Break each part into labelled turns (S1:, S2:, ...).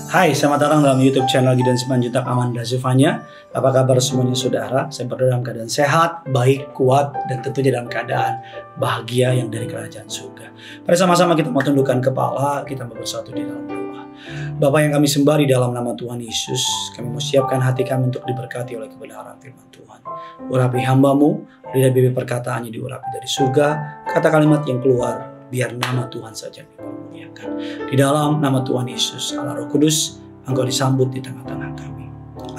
S1: Hai, selamat datang dalam YouTube channel Gideon Simanjuntak Amanda Zufanya. Apa kabar semuanya saudara? Saya berdoa dalam keadaan sehat, baik, kuat, dan tentunya dalam keadaan bahagia yang dari kerajaan surga. Mari sama-sama kita mau tundukkan kepala, kita mau bersatu di dalam doa. Bapa yang kami sembah di dalam nama Tuhan Yesus, kami mau siapkan hati kami untuk diberkati oleh kebenaran firman Tuhan. Urapi hamba-Mu, lidah bibir perkataannya diurapi dari surga, kata kalimat yang keluar, biar nama Tuhan saja dimuliakan. Di dalam nama Tuhan Yesus, Allah Roh Kudus, Engkau disambut di tengah-tengah kami.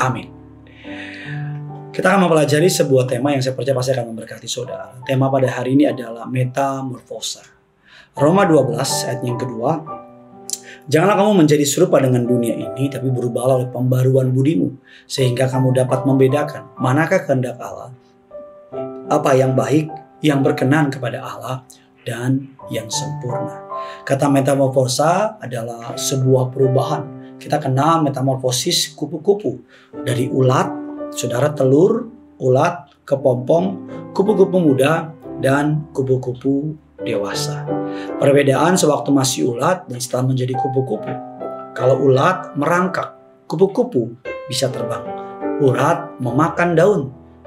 S1: Amin. Kita akan mempelajari sebuah tema yang saya percaya pasti akan memberkati saudara. Tema pada hari ini adalah metamorfosa. Roma 12 ayat yang kedua. Janganlah kamu menjadi serupa dengan dunia ini, tapi berubahlah oleh pembaruan budimu, sehingga kamu dapat membedakan manakah kehendak Allah, apa yang baik, yang berkenan kepada Allah, dan yang sempurna. Kata metamorfosa adalah sebuah perubahan. Kita kenal metamorfosis kupu-kupu. Dari ulat, saudara, telur, ulat, kepompong, kupu-kupu muda, dan kupu-kupu dewasa. Perbedaan sewaktu masih ulat dan setelah menjadi kupu-kupu. Kalau ulat merangkak, kupu-kupu bisa terbang. Ulat memakan daun,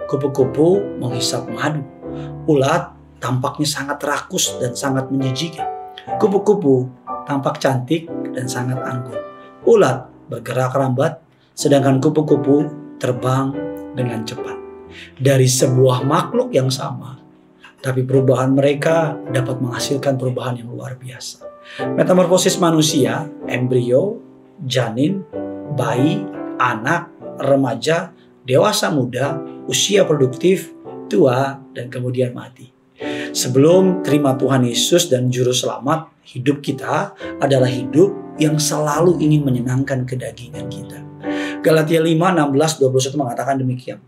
S1: kupu-kupu menghisap madu. Ulat tampaknya sangat rakus dan sangat menjijikan. Kupu-kupu tampak cantik dan sangat anggun. Ulat bergerak lambat, sedangkan kupu-kupu terbang dengan cepat. Dari sebuah makhluk yang sama, tapi perubahan mereka dapat menghasilkan perubahan yang luar biasa. Metamorfosis manusia, embrio, janin, bayi, anak, remaja, dewasa muda, usia produktif, tua, dan kemudian mati. Sebelum terima Tuhan Yesus dan Juru Selamat, hidup kita adalah hidup yang selalu ingin menyenangkan kedagingan kita. Galatia 5, 16, 21 mengatakan demikian.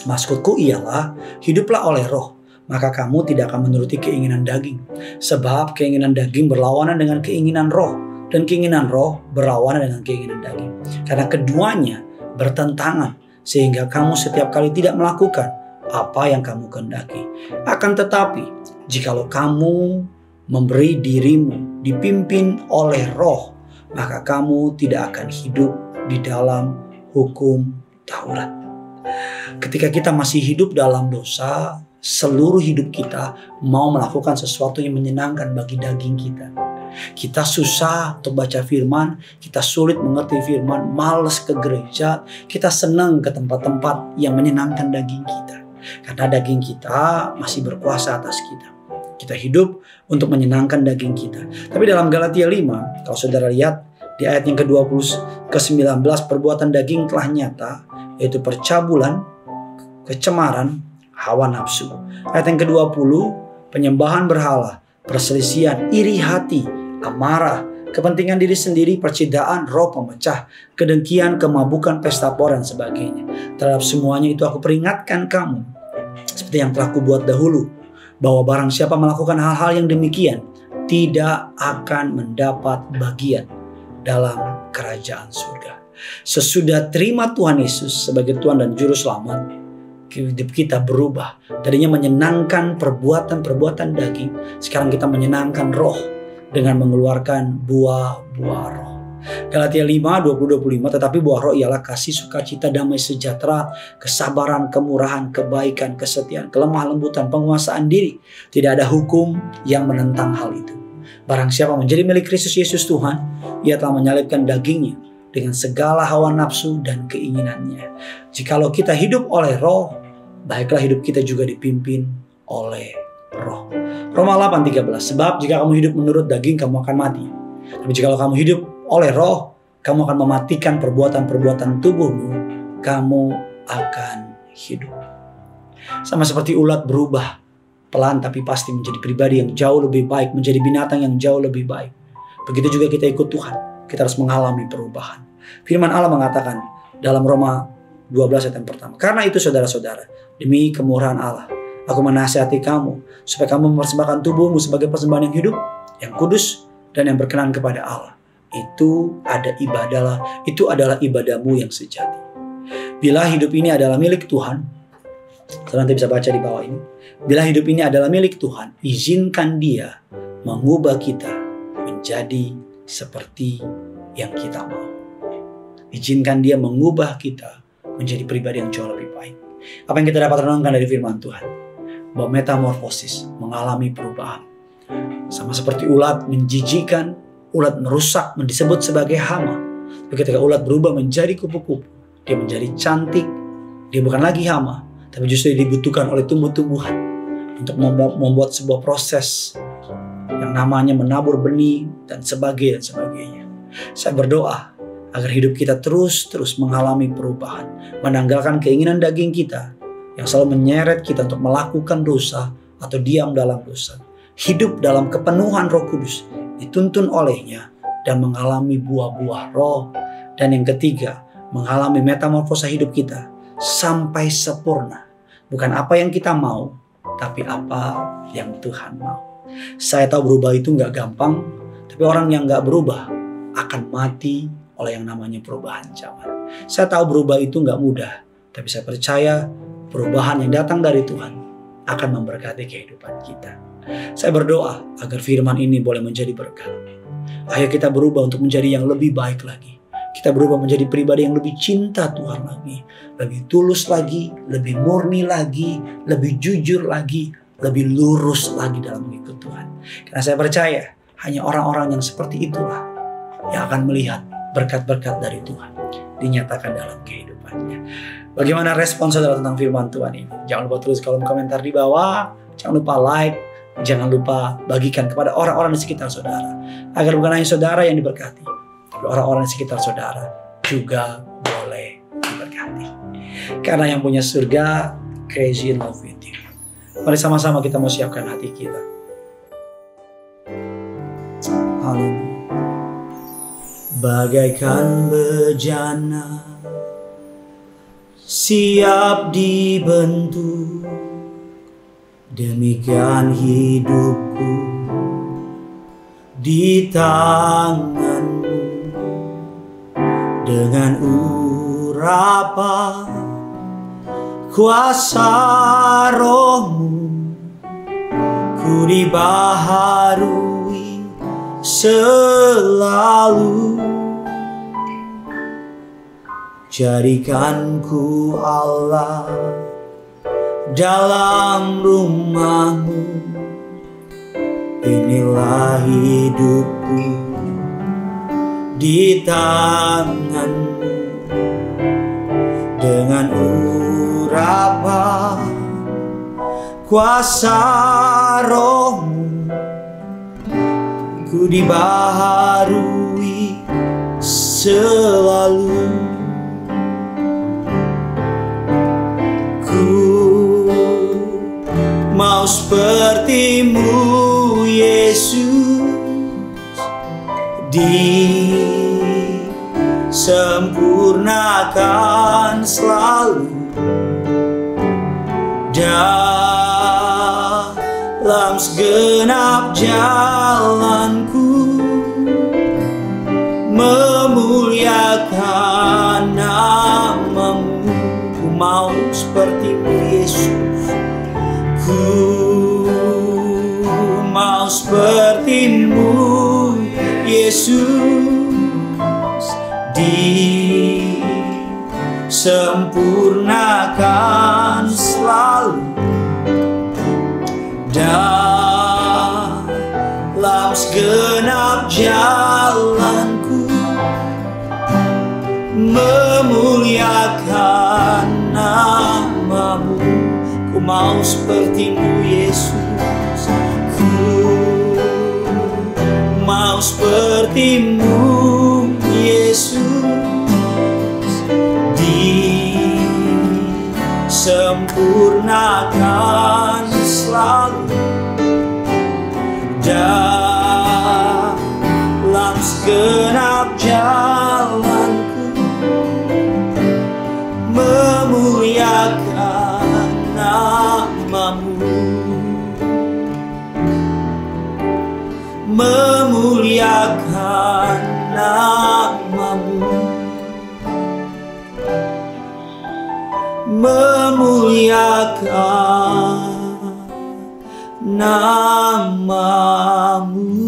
S1: Maksudku ialah, hiduplah oleh roh, maka kamu tidak akan menuruti keinginan daging. Sebab keinginan daging berlawanan dengan keinginan roh, dan keinginan roh berlawanan dengan keinginan daging. Karena keduanya bertentangan, sehingga kamu setiap kali tidak melakukan apa yang kamu kehendaki. Akan tetapi, jikalau kamu memberi dirimu dipimpin oleh roh, maka kamu tidak akan hidup di dalam hukum Taurat. Ketika kita masih hidup dalam dosa, seluruh hidup kita mau melakukan sesuatu yang menyenangkan bagi daging kita. Kita susah untuk baca firman, kita sulit mengerti firman, malas ke gereja, kita senang ke tempat-tempat yang menyenangkan daging kita. Karena daging kita masih berkuasa atas kita. Kita hidup untuk menyenangkan daging kita. Tapi dalam Galatia 5, kalau saudara lihat di ayat yang ke-20 ke-19, perbuatan daging telah nyata, yaitu percabulan, kecemaran, hawa nafsu. Ayat yang ke-20, penyembahan berhala, perselisihan, iri hati, amarah, kepentingan diri sendiri, percidaan, roh pemecah, kedengkian, kemabukan, pesta pora, dan sebagainya. Terhadap semuanya itu aku peringatkan kamu, seperti yang telah kubuat dahulu, bahwa barang siapa melakukan hal-hal yang demikian, tidak akan mendapat bagian dalam kerajaan surga. Sesudah terima Tuhan Yesus sebagai Tuhan dan Juru Selamat, hidup kita berubah. Tadinya menyenangkan perbuatan-perbuatan daging, sekarang kita menyenangkan roh dengan mengeluarkan buah-buah roh. Galatia 5, 20-25, tetapi buah roh ialah kasih, sukacita, damai sejahtera, kesabaran, kemurahan, kebaikan, kesetiaan, kelemah lembutan, penguasaan diri. Tidak ada hukum yang menentang hal itu. Barang siapa menjadi milik Kristus Yesus Tuhan, ia telah menyalibkan dagingnya dengan segala hawa nafsu dan keinginannya. Jikalau kita hidup oleh roh, baiklah hidup kita juga dipimpin oleh roh. Roma 8:13, sebab jika kamu hidup menurut daging, kamu akan mati. Tapi jikalau kamu hidup oleh roh, kamu akan mematikan perbuatan-perbuatan tubuhmu, kamu akan hidup. Sama seperti ulat berubah pelan tapi pasti menjadi pribadi yang jauh lebih baik, menjadi binatang yang jauh lebih baik. Begitu juga kita ikut Tuhan, kita harus mengalami perubahan. Firman Allah mengatakan dalam Roma 12 ayat yang pertama, karena itu saudara-saudara, demi kemurahan Allah, aku menasihati kamu supaya kamu mempersembahkan tubuhmu sebagai persembahan yang hidup, yang kudus, dan yang berkenan kepada Allah. Itu adalah ibadahmu yang sejati. Bila hidup ini adalah milik Tuhan, nanti bisa baca di bawah ini. Bila hidup ini adalah milik Tuhan, izinkan Dia mengubah kita menjadi seperti yang kita mau. Izinkan dia mengubah kita menjadi pribadi yang jauh lebih baik. Apa yang kita dapat renungkan dari firman Tuhan? Bahwa metamorfosis, mengalami perubahan. Sama seperti ulat menjijikan, ulat merusak, disebut sebagai hama. Tapi ketika ulat berubah menjadi kupu-kupu, dia menjadi cantik, dia bukan lagi hama, tapi justru dibutuhkan oleh tumbuh-tumbuhan untuk membuat sebuah proses yang namanya menabur benih dan sebagainya. Saya berdoa agar hidup kita terus mengalami perubahan, menanggalkan keinginan daging kita yang selalu menyeret kita untuk melakukan dosa atau diam dalam dosa. Hidup dalam kepenuhan Roh Kudus, dituntun olehnya dan mengalami buah-buah roh. Dan yang ketiga, mengalami metamorfosa hidup kita sampai sempurna. Bukan apa yang kita mau, tapi apa yang Tuhan mau. Saya tahu berubah itu gak gampang, tapi orang yang gak berubah akan mati oleh yang namanya perubahan zaman. Saya tahu berubah itu gak mudah, tapi saya percaya perubahan yang datang dari Tuhan akan memberkati kehidupan kita. Saya berdoa agar firman ini boleh menjadi berkat. Ayo kita berubah untuk menjadi yang lebih baik lagi. Kita berubah menjadi pribadi yang lebih cinta Tuhan lagi, lebih tulus lagi, lebih murni lagi, lebih jujur lagi, lebih lurus lagi dalam mengikut Tuhan. Karena saya percaya hanya orang-orang yang seperti itulah yang akan melihat berkat-berkat dari Tuhan dinyatakan dalam kehidupannya. Bagaimana respon saudara tentang firman Tuhan ini? Jangan lupa tulis kolom komentar di bawah. Jangan lupa like. Jangan lupa bagikan kepada orang-orang di sekitar saudara. Agar bukan hanya saudara yang diberkati, tapi orang-orang di sekitar saudara juga boleh diberkati. Karena yang punya surga, crazy in love with you. Mari sama-sama kita mau siapkan hati kita. Haleluya. Bagaikan bejana siap dibentuk, demikian hidupku di tanganmu. Dengan urapan kuasa rohmu, ku dibaharui selalu. Jadikan ku Allah dalam rumahmu. Inilah hidupku di tanganmu. Dengan urapan kuasa rohmu, ku dibaharui selalu. Mau seperti-Mu Yesus, disempurnakan selalu dalam segenap jalanku, memuliakan nama-Mu. Ku mau seperti-Mu Yesus, ku mau seperti-Mu Yesus, disempurnakan selalu dalam segenap jalanku, memuliakan nama-Mu. Ku mau seperti-Mu Yesus, ku mau seperti-Mu Yesus, disempurnakan selalu dalam segenap jalanku, memuliakan nama-Mu, memuliakan nama-Mu, memuliakan nama-Mu.